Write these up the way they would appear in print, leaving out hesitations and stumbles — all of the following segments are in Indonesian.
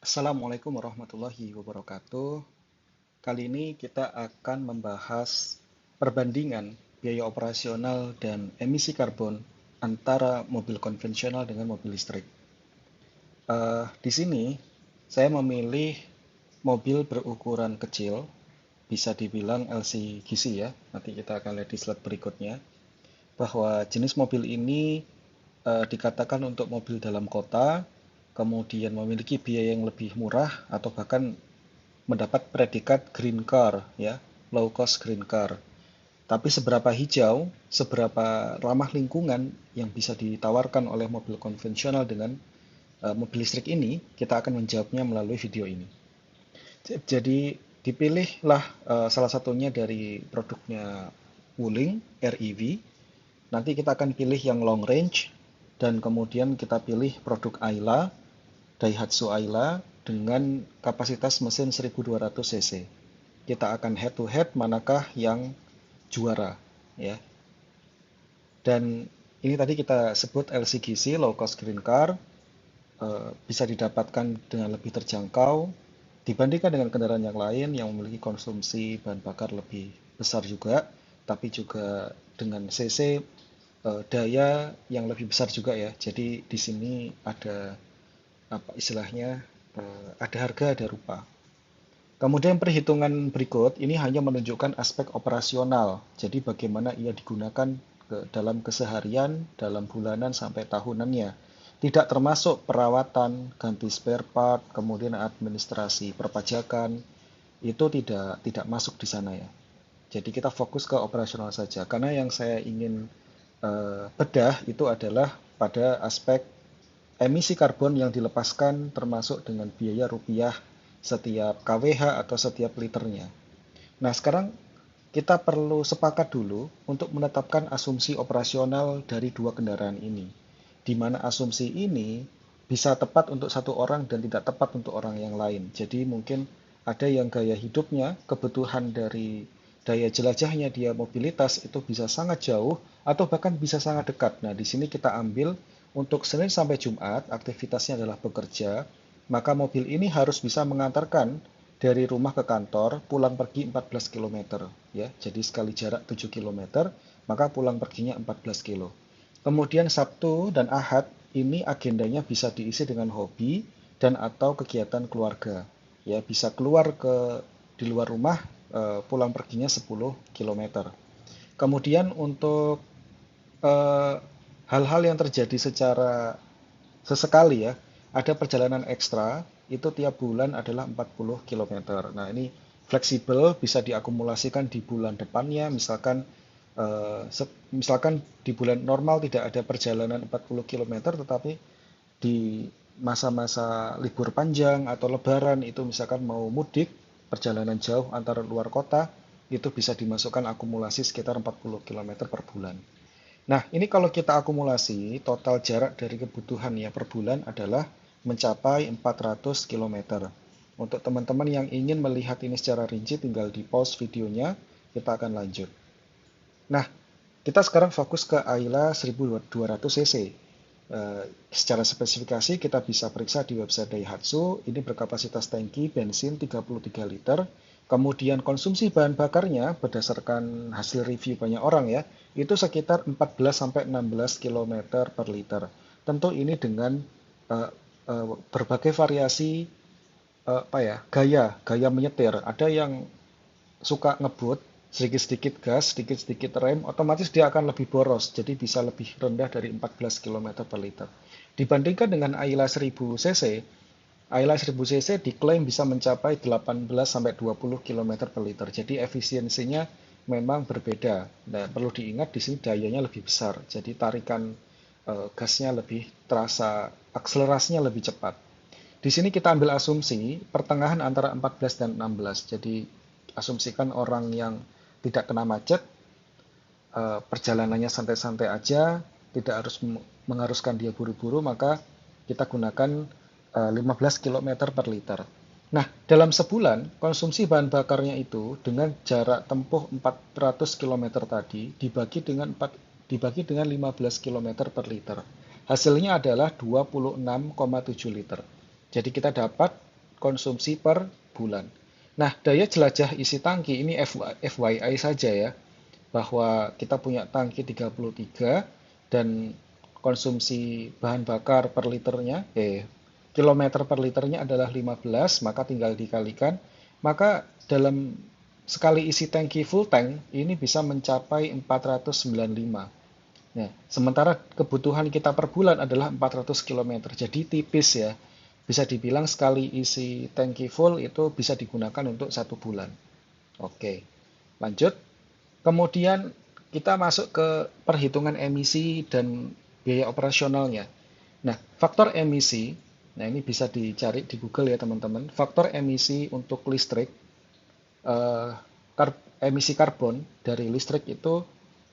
Assalamualaikum warahmatullahi wabarakatuh. Kali ini kita akan membahas perbandingan biaya operasional dan emisi karbon antara mobil konvensional dengan mobil listrik. Di sini saya memilih mobil berukuran kecil, bisa dibilang LCGC ya. Nanti kita akan lihat di slide berikutnya bahwa jenis mobil ini dikatakan untuk mobil dalam kota, kemudian memiliki biaya yang lebih murah atau bahkan mendapat predikat green car ya, low cost green car. Tapi seberapa hijau, seberapa ramah lingkungan yang bisa ditawarkan oleh mobil konvensional dengan mobil listrik ini, kita akan menjawabnya melalui video ini. Jadi dipilihlah salah satunya dari produknya Wuling REV. Nanti kita akan pilih yang long range dan kemudian kita pilih produk Ayla, Daihatsu Ayla dengan kapasitas mesin 1200 cc. Kita akan head to head manakah yang juara ya. Dan ini tadi kita sebut LCGC, low cost green car, bisa didapatkan dengan lebih terjangkau dibandingkan dengan kendaraan yang lain yang memiliki konsumsi bahan bakar lebih besar juga, tapi juga dengan cc daya yang lebih besar juga ya. Jadi di sini ada apa istilahnya, ada harga ada rupa. Kemudian perhitungan berikut ini hanya menunjukkan aspek operasional. Jadi bagaimana ia digunakan dalam keseharian, dalam bulanan sampai tahunannya. Tidak termasuk perawatan, ganti spare part, kemudian administrasi perpajakan, itu tidak masuk di sana ya. Jadi kita fokus ke operasional saja. Karena yang saya ingin bedah itu adalah pada aspek emisi karbon yang dilepaskan termasuk dengan biaya rupiah setiap kWh atau setiap liternya. Nah, sekarang kita perlu sepakat dulu untuk menetapkan asumsi operasional dari dua kendaraan ini, di mana asumsi ini bisa tepat untuk satu orang dan tidak tepat untuk orang yang lain. Jadi mungkin ada yang gaya hidupnya, kebutuhan dari daya jelajahnya dia mobilitas itu bisa sangat jauh atau bahkan bisa sangat dekat. Nah, di sini kita ambil untuk Senin sampai Jumat aktivitasnya adalah bekerja, maka mobil ini harus bisa mengantarkan dari rumah ke kantor pulang pergi 14 km ya. Jadi sekali jarak 7 km, maka pulang perginya 14 km. Kemudian Sabtu dan Ahad ini agendanya bisa diisi dengan hobi dan atau kegiatan keluarga. Ya, bisa keluar ke di luar rumah, pulang perginya 10 km. Kemudian untuk eh, hal-hal yang terjadi secara sesekali ya, ada perjalanan ekstra itu tiap bulan adalah 40 km. Nah, ini fleksibel bisa diakumulasikan di bulan depannya, misalkan misalkan di bulan normal tidak ada perjalanan 40 km, tetapi di masa-masa libur panjang atau lebaran itu misalkan mau mudik, perjalanan jauh antara luar kota, itu bisa dimasukkan akumulasi sekitar 40 km per bulan. Nah, ini kalau kita akumulasi, total jarak dari kebutuhan ya per bulan adalah mencapai 400 km. Untuk teman-teman yang ingin melihat ini secara rinci, tinggal di pause videonya, kita akan lanjut. Nah, kita sekarang fokus ke Ayla 1200 cc. Secara spesifikasi kita bisa periksa di website Daihatsu, ini berkapasitas tangki bensin 33 liter. Kemudian konsumsi bahan bakarnya berdasarkan hasil review banyak orang ya, itu sekitar 14 sampai 16 km per liter. Tentu ini dengan uh, berbagai variasi apa ya, gaya menyetir. Ada yang suka ngebut, sedikit-sedikit gas, sedikit-sedikit rem, otomatis dia akan lebih boros, jadi bisa lebih rendah dari 14 km per liter. Dibandingkan dengan Ayla 1000 cc, Ayla 1000 cc diklaim bisa mencapai 18 sampai 20 km per liter. Jadi efisiensinya memang berbeda. Nah, perlu diingat di sini dayanya lebih besar. Jadi tarikan gasnya lebih terasa, akselerasinya lebih cepat. Di sini kita ambil asumsi pertengahan antara 14 dan 16. Jadi asumsikan orang yang tidak kena macet, perjalanannya santai-santai aja, tidak harus mengharuskan dia buru-buru, maka kita gunakan 15 km per liter. Nah, dalam sebulan, konsumsi bahan bakarnya itu dengan jarak tempuh 400 km tadi dibagi dengan 15 km per liter. Hasilnya adalah 26,7 liter. Jadi kita dapat konsumsi per bulan. Nah, daya jelajah isi tangki ini FYI saja ya, bahwa kita punya tangki 33 dan konsumsi bahan bakar per liternya, kilometer per liternya adalah 15, maka tinggal dikalikan, maka dalam sekali isi tangki full tank ini bisa mencapai 495. Nah, sementara kebutuhan kita per bulan adalah 400 km, jadi tipis ya. Bisa dibilang sekali isi tangki full itu bisa digunakan untuk 1 bulan. Oke, lanjut. Kemudian kita masuk ke perhitungan emisi dan biaya operasionalnya. Nah, faktor emisi, nah ini bisa dicari di Google ya teman-teman. Faktor emisi untuk listrik, eh, emisi karbon dari listrik itu,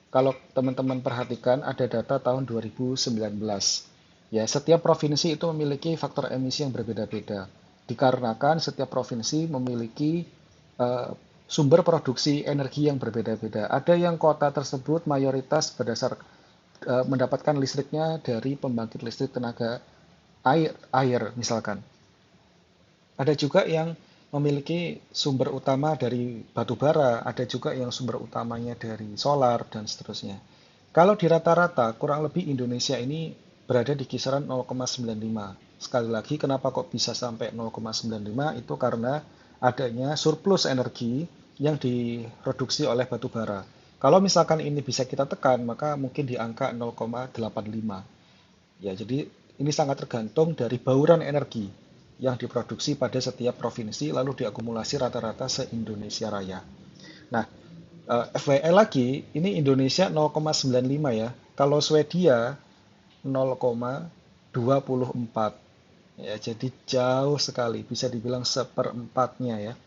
kalau teman-teman perhatikan ada data tahun 2019. Ya, setiap provinsi itu memiliki faktor emisi yang berbeda-beda. Dikarenakan setiap provinsi memiliki eh, sumber produksi energi yang berbeda-beda. Ada yang kota tersebut mayoritas mendapatkan listriknya dari pembangkit listrik tenaga air misalkan. Ada juga yang memiliki sumber utama dari batu bara, ada juga yang sumber utamanya dari solar dan seterusnya. Kalau di rata-rata, kurang lebih Indonesia ini berada di kisaran 0,95. Sekali lagi, kenapa kok bisa sampai 0,95? Itu karena adanya surplus energi yang diproduksi oleh batu bara. Kalau misalkan ini bisa kita tekan, maka mungkin di angka 0,85. Ya, jadi ini sangat tergantung dari bauran energi yang diproduksi pada setiap provinsi lalu diakumulasi rata-rata se-Indonesia Raya. Nah, FYI lagi, ini Indonesia 0,95 ya. Kalau Swedia 0,24. Ya, jadi jauh sekali, bisa dibilang seperempatnya ya.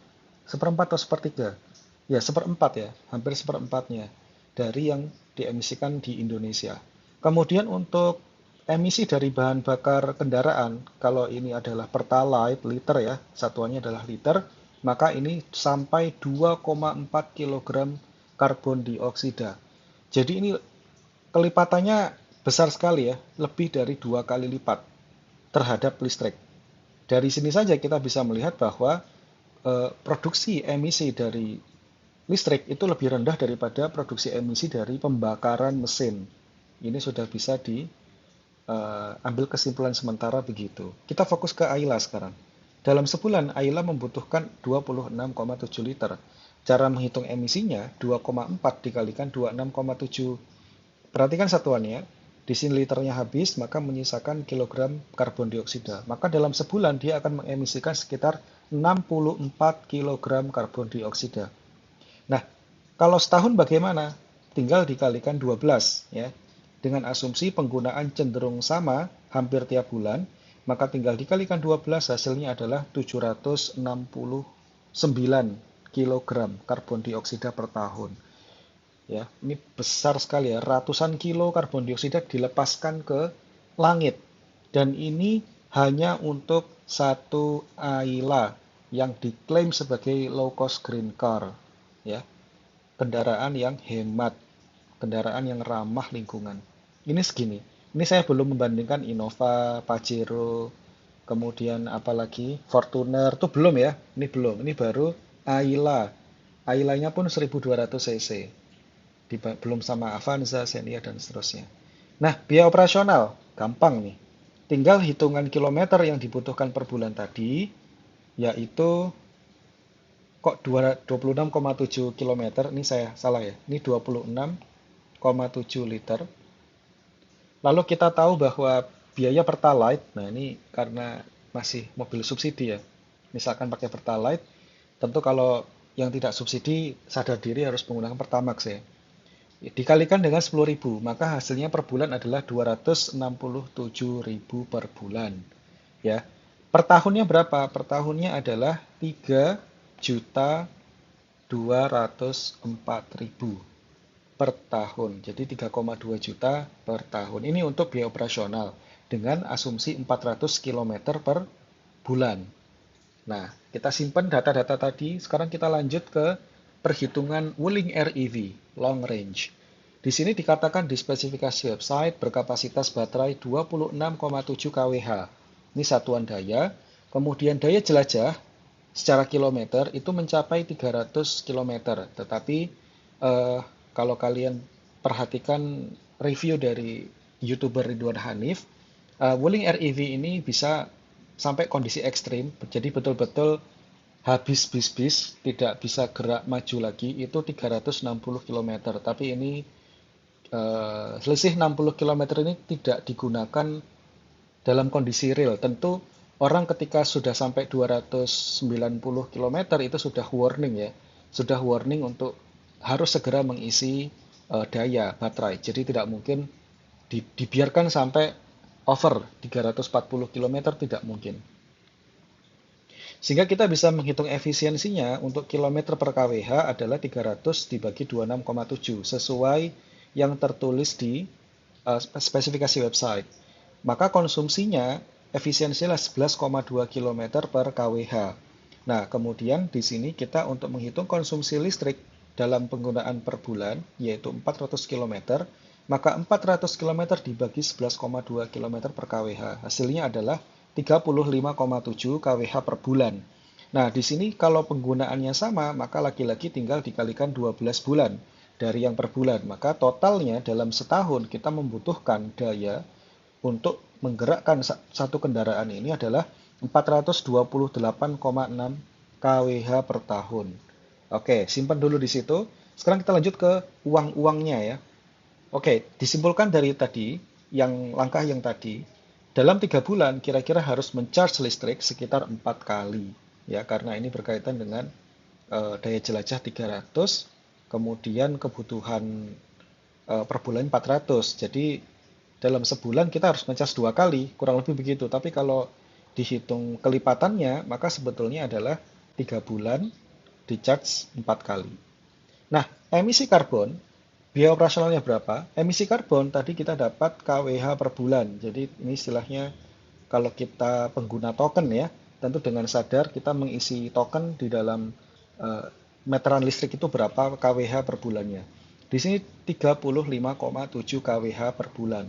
Seperempat atau sepertiga? Ya, seperempat ya, hampir seperempatnya dari yang diemisikan di Indonesia. Kemudian untuk emisi dari bahan bakar kendaraan, kalau ini adalah Pertalite, liter ya, satuannya adalah liter, maka ini sampai 2,4 kg karbon dioksida. Jadi ini kelipatannya besar sekali ya, lebih dari 2 kali lipat terhadap listrik. Dari sini saja kita bisa melihat bahwa produksi emisi dari listrik itu lebih rendah daripada produksi emisi dari pembakaran mesin. Ini sudah bisa diambil kesimpulan sementara begitu. Kita fokus ke Ayla sekarang. Dalam sebulan, Ayla membutuhkan 26,7 liter. Cara menghitung emisinya, 2,4 dikalikan 26,7. Perhatikan satuannya, di sini liternya habis, maka menyisakan kilogram karbon dioksida. Maka dalam sebulan dia akan mengemisikan sekitar 64 kilogram karbon dioksida. Nah, kalau setahun bagaimana? Tinggal dikalikan 12 ya. Dengan asumsi penggunaan cenderung sama hampir tiap bulan, maka tinggal dikalikan 12 hasilnya adalah 769 kilogram karbon dioksida per tahun. Ya, ini besar sekali ya, ratusan kilo karbon dioksida dilepaskan ke langit. Dan ini hanya untuk satu Ayla yang diklaim sebagai low cost green car, ya. Kendaraan yang hemat, kendaraan yang ramah lingkungan. Ini segini. Ini saya belum membandingkan Innova, Pajero, kemudian apalagi Fortuner, itu belum ya. Ini belum. Ini baru Ayla. Aylanya pun 1200 cc. Belum sama Avanza, Xenia, dan seterusnya. Nah, biaya operasional, gampang nih. Tinggal hitungan kilometer yang dibutuhkan per bulan tadi, yaitu kok 26,7 km, ini saya salah ya, ini 26,7 liter. Lalu kita tahu bahwa biaya Pertalite, nah ini karena masih mobil subsidi ya, misalkan pakai Pertalite, tentu kalau yang tidak subsidi sadar diri harus menggunakan Pertamax ya. Dikalikan dengan 10.000, maka hasilnya per bulan adalah 267.000 per bulan. Ya. Per tahunnya berapa? Per tahunnya adalah 3.204.000 per tahun. Jadi 3,2 juta per tahun. Ini untuk biaya operasional dengan asumsi 400 km per bulan. Nah, kita simpan data-data tadi. Sekarang kita lanjut ke perhitungan Wuling REV, long range. Di sini dikatakan di spesifikasi website berkapasitas baterai 26,7 kWh. Ini satuan daya. Kemudian daya jelajah secara kilometer itu mencapai 300 kilometer. Tetapi eh, kalau kalian perhatikan review dari YouTuber Ridwan Hanif, Wuling REV ini bisa sampai kondisi ekstrim, jadi betul-betul habis bis-bis, tidak bisa gerak maju lagi, itu 360 kilometer. Tapi ini selisih 60 kilometer ini tidak digunakan dalam kondisi real. Tentu orang ketika sudah sampai 290 kilometer itu sudah warning ya. Sudah warning untuk harus segera mengisi daya baterai. Jadi tidak mungkin dibiarkan sampai over 340 kilometer, tidak mungkin. Sehingga kita bisa menghitung efisiensinya untuk kilometer per kWh adalah 300 dibagi 26,7 sesuai yang tertulis di spesifikasi website. Maka konsumsinya efisiensinya 11,2 km per kWh. Nah, kemudian di sini kita untuk menghitung konsumsi listrik dalam penggunaan per bulan, yaitu 400 km, maka 400 km dibagi 11,2 km per kWh. Hasilnya adalah 35,7 kWh per bulan. Nah, di sini kalau penggunaannya sama, maka lagi-lagi tinggal dikalikan 12 bulan dari yang per bulan. Maka totalnya dalam setahun kita membutuhkan daya untuk menggerakkan satu kendaraan ini adalah 428,6 kWh per tahun. Oke, simpan dulu di situ. Sekarang kita lanjut ke uang-uangnya ya. Oke, disimpulkan dari tadi, langkah yang tadi, dalam 3 bulan kira-kira harus mencharge listrik sekitar 4 kali. Ya, karena ini berkaitan dengan daya jelajah 300, kemudian kebutuhan per bulan 400. Jadi dalam sebulan kita harus ngecas 2 kali, kurang lebih begitu. Tapi kalau dihitung kelipatannya, maka sebetulnya adalah 3 bulan di charge 4 kali. Nah, emisi karbon, biaya operasionalnya berapa? Emisi karbon tadi kita dapat kWh per bulan. Jadi ini istilahnya kalau kita pengguna token ya, tentu dengan sadar kita mengisi token di dalam meteran listrik itu berapa kWh per bulannya. Di sini 35,7 kWh per bulan.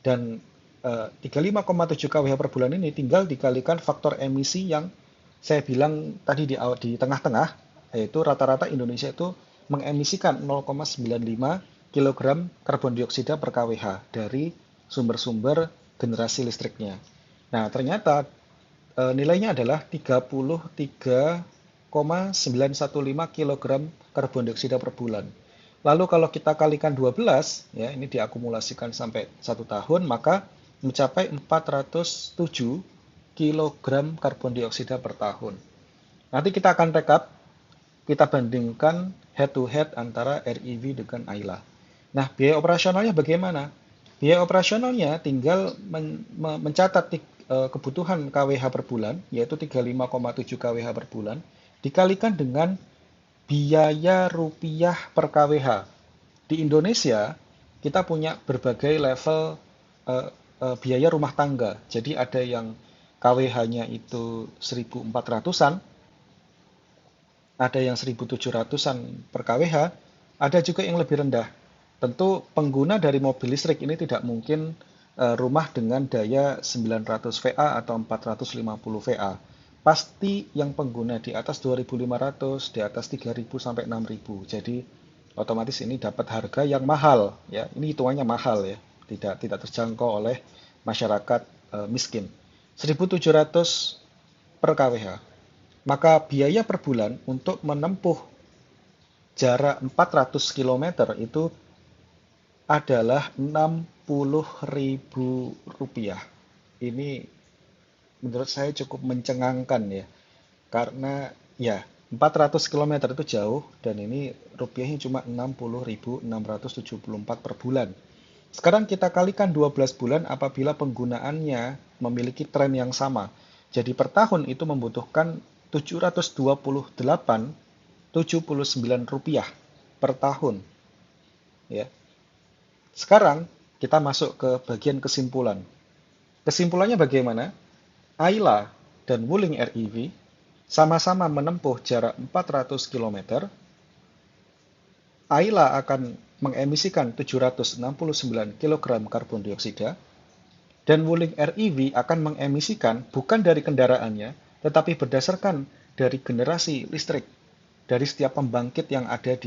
Dan 35,7 kWh per bulan ini tinggal dikalikan faktor emisi yang saya bilang tadi di tengah-tengah, yaitu rata-rata Indonesia itu mengemisikan 0,95 kg karbon dioksida per kWh dari sumber-sumber generasi listriknya. Nah, ternyata nilainya adalah 33,915 kg karbon dioksida per bulan. Lalu kalau kita kalikan 12, ya ini diakumulasikan sampai 1 tahun, maka mencapai 407 kg karbon dioksida per tahun. Nanti kita akan rekap, kita bandingkan head to head antara REV dengan Ayla. Nah, biaya operasionalnya bagaimana? Biaya operasionalnya tinggal mencatat kebutuhan kWh per bulan, yaitu 35,7 kWh per bulan, dikalikan dengan biaya rupiah per kWh. Di Indonesia, kita punya berbagai level biaya rumah tangga. Jadi ada yang kWh-nya itu 1.400-an, ada yang 1.700-an per kWh, ada juga yang lebih rendah. Tentu pengguna dari mobil listrik ini tidak mungkin rumah dengan daya 900 VA atau 450 VA. Pasti yang pengguna di atas 2.500, di atas 3.000 sampai 6.000. Jadi otomatis ini dapat harga yang mahal ya. Ini hitungannya mahal ya. Tidak terjangkau oleh masyarakat miskin. 1.700 per kWh. Maka biaya per bulan untuk menempuh jarak 400 km itu adalah Rp60.000. Ini menurut saya cukup mencengangkan ya. Karena ya 400 km itu jauh dan ini rupiahnya cuma 60.674 per bulan. Sekarang kita kalikan 12 bulan apabila penggunaannya memiliki tren yang sama. Jadi per tahun itu membutuhkan Rp728,79 per tahun. Ya. Sekarang kita masuk ke bagian kesimpulan. Kesimpulannya bagaimana? Ayla dan Wuling REV sama-sama menempuh jarak 400 km. Ayla akan mengemisikan 769 kg karbon dioksida, Dan Wuling REV akan mengemisikan bukan dari kendaraannya, tetapi berdasarkan dari generasi listrik dari setiap pembangkit yang ada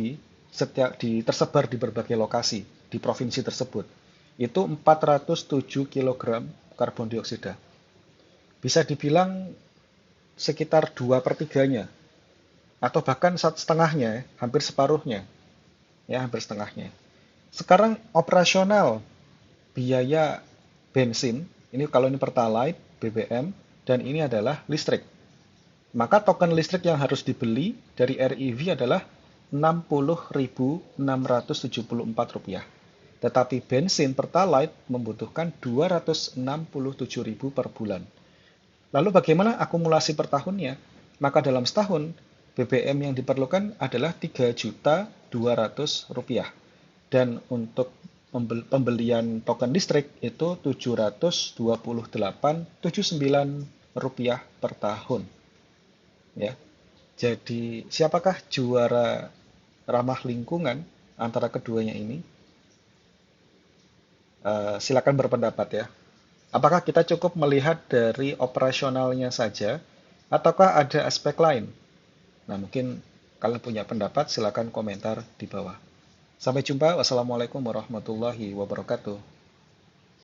tersebar di berbagai lokasi di provinsi tersebut. Itu 407 kg karbon dioksida. Bisa dibilang sekitar 2/3-nya, atau bahkan setengahnya, hampir separuhnya. Ya, hampir setengahnya. Sekarang operasional biaya bensin, ini kalau ini Pertalite, BBM, dan ini adalah listrik. Maka token listrik yang harus dibeli dari REV adalah Rp60.674. Tetapi bensin Pertalite membutuhkan Rp267.000 per bulan. Lalu bagaimana akumulasi per tahunnya? Maka dalam setahun, BBM yang diperlukan adalah Rp3.200. Dan untuk pembelian token listrik itu Rp728.79 per tahun. Ya. Jadi, siapakah juara ramah lingkungan antara keduanya ini? Silakan berpendapat ya. Apakah kita cukup melihat dari operasionalnya saja, ataukah ada aspek lain? Nah, mungkin kalian punya pendapat, silakan komentar di bawah. Sampai jumpa. Wassalamualaikum warahmatullahi wabarakatuh.